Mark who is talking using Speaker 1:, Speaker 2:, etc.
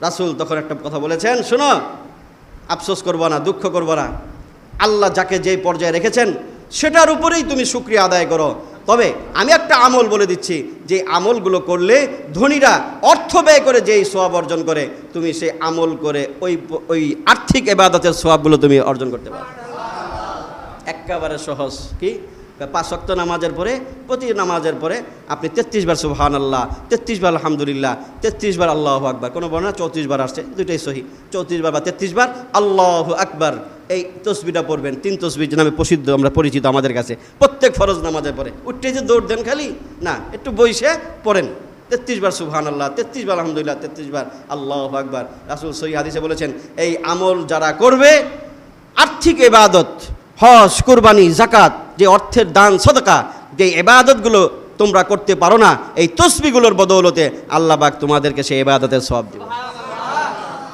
Speaker 1: রাসূল তখন একটা কথা বলেছেন, শোনো, আফসোস করবা না, দুঃখ করবা না, আল্লাহ যাকে যেই পর্যায়ে রেখেছেন সেটার উপরেই তুমি শুকরিয়া আদায় করো। তবে আমি একটা আমল বলে দিচ্ছি, যে আমলগুলো করলে ধনীরা অর্থ ব্যয় করে যেই সওয়াব অর্জন করে, তুমি সেই আমল করে ওই আর্থিক ইবাদতের সওয়াবগুলো তুমি অর্জন করতে পারো। একেবারে সহজ। কি? 5 ওয়াক্ত নামাজের পরে, প্রতি নামাজের পরে আপনি 33 বার সুবহানাল্লাহ, 33 বার আলহামদুলিল্লাহ, 33 বার আল্লাহু আকবার, কোনো বর্ণনা 34 বার আসছে, দুইটাই সহি। 34 বার বা 33 বার আল্লাহু আকবার, এই তসবিহটা পড়বেন। 3 তসবিহ নামে প্রসিদ্ধ, আমরা পরিচিত আমাদের কাছে, প্রত্যেক ফরজ নামাজের পরে। উঠতে যে দৌড় দেন খালি না, একটু বইসে পড়েন। 33 বার সুবহানাল্লাহ, 33 বার আলহামদুলিল্লাহ, 33 বার আল্লাহু আকবার। রাসূল সহিহ হাদিসে বলেছেন, এই আমল যারা করবে, আর্থিক ইবাদত, হজ, কুরবানি, যাকাত, যে অর্থের দান সদকা, যে ইবাদতগুলো তোমরা করতে পারো না, এই তসবিহগুলোর বদৌলতে আল্লাহ পাক তোমাদেরকে সেই ইবাদতের সওয়াব দিবেন।